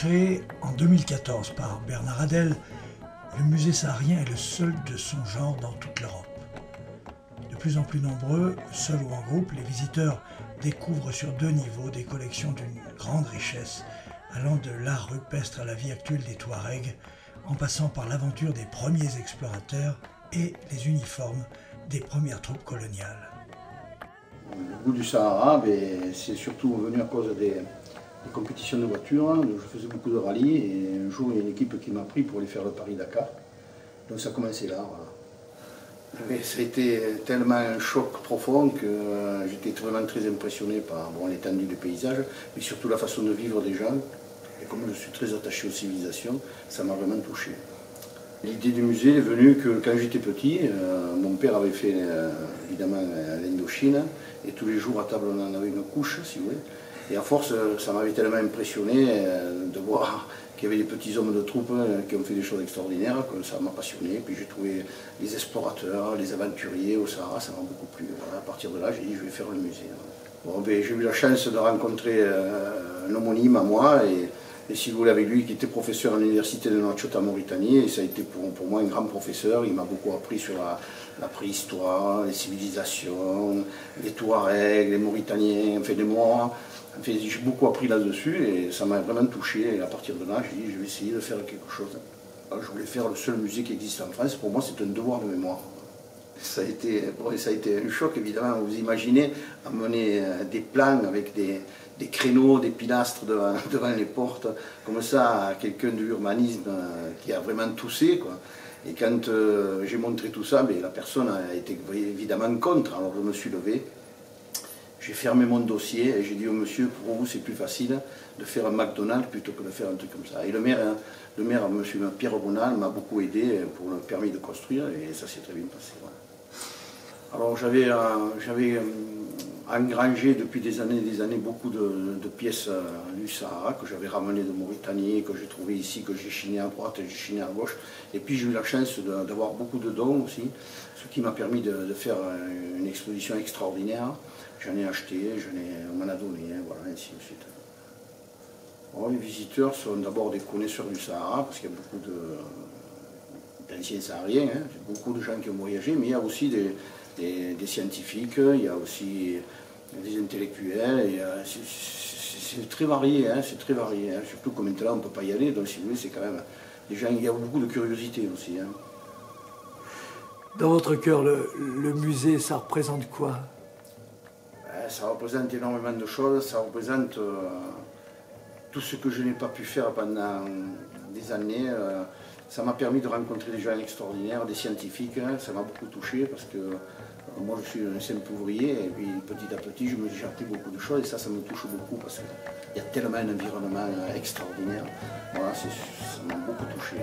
Créé en 2014 par Bernard Hadel, le musée saharien est le seul de son genre dans toute l'Europe. De plus en plus nombreux, seuls ou en groupe, les visiteurs découvrent sur 2 niveaux des collections d'une grande richesse, allant de l'art rupestre à la vie actuelle des Touaregs, en passant par l'aventure des premiers explorateurs et les uniformes des premières troupes coloniales. Le goût du Sahara, c'est surtout venu à cause des compétitions de voitures. Je faisais beaucoup de rallyes et un jour il y a une équipe qui m'a pris pour aller faire le Paris-Dakar. Donc ça a commencé là. Voilà. Mais ça a été tellement un choc profond que j'étais vraiment très impressionné par l'étendue du paysage, mais surtout la façon de vivre des gens. Et comme je suis très attaché aux civilisations, ça m'a vraiment touché. L'idée du musée est venue que quand j'étais petit, mon père avait fait évidemment l'Indochine, et tous les jours à table on en avait une couche, si vous voulez. Et à force, ça m'avait tellement impressionné de voir qu'il y avait des petits hommes de troupe qui ont fait des choses extraordinaires, que ça m'a passionné. Puis j'ai trouvé les explorateurs, les aventuriers au Sahara, ça m'a beaucoup plu. Voilà, à partir de là, j'ai dit je vais faire le musée. Bon, j'ai eu la chance de rencontrer un homonyme à moi, et si vous voulez, avec lui qui était professeur à l'université de Nouakchott en Mauritanie, et ça a été pour moi un grand professeur. Il m'a beaucoup appris sur la préhistoire, les civilisations, les Touaregs, les Mauritaniens, enfin les Maures. Enfin, j'ai beaucoup appris là-dessus et ça m'a vraiment touché. Et à partir de là, j'ai dit je vais essayer de faire quelque chose. Alors, je voulais faire le seul musée qui existe en France. Pour moi, c'est un devoir de mémoire. Ça a été un choc, évidemment. Vous imaginez amener des plans avec des créneaux, des pilastres devant les portes, comme ça, à quelqu'un de l'urbanisme qui a vraiment toussé, quoi. Et quand j'ai montré tout ça, la personne a été évidemment contre. Alors je me suis levé, j'ai fermé mon dossier et j'ai dit au monsieur, pour vous c'est plus facile de faire un McDonald's plutôt que de faire un truc comme ça. Et le maire, monsieur Pierre Bonal, m'a beaucoup aidé pour le permis de construire et ça s'est très bien passé. Voilà. Alors j'avais engrangé depuis des années beaucoup de pièces du Sahara que j'avais ramenées de Mauritanie, que j'ai trouvées ici, que j'ai chinées à droite et j'ai chinées à gauche. Et puis j'ai eu la chance d'avoir beaucoup de dons aussi, ce qui m'a permis de faire une exposition extraordinaire. J'en ai acheté, on m'en a donné, voilà, ainsi de suite. Alors, les visiteurs sont d'abord des connaisseurs du Sahara, parce qu'il y a beaucoup d'anciens Sahariens, hein, beaucoup de gens qui ont voyagé, mais il y a aussi des scientifiques, il y a aussi des intellectuels, c'est très varié, hein, c'est très varié, hein, surtout que maintenant on ne peut pas y aller, donc si vous voulez, c'est quand même des gens, il y a beaucoup de curiosité aussi. Hein. Dans votre cœur, le musée, ça représente quoi? Ça représente énormément de choses, ça représente tout ce que je n'ai pas pu faire pendant des années. Ça m'a permis de rencontrer des gens extraordinaires, des scientifiques, hein, ça m'a beaucoup touché parce que moi je suis un simple ouvrier et puis petit à petit j'ai appris beaucoup de choses et ça me touche beaucoup parce qu'il y a tellement un environnement extraordinaire. Voilà, ça m'a beaucoup touché.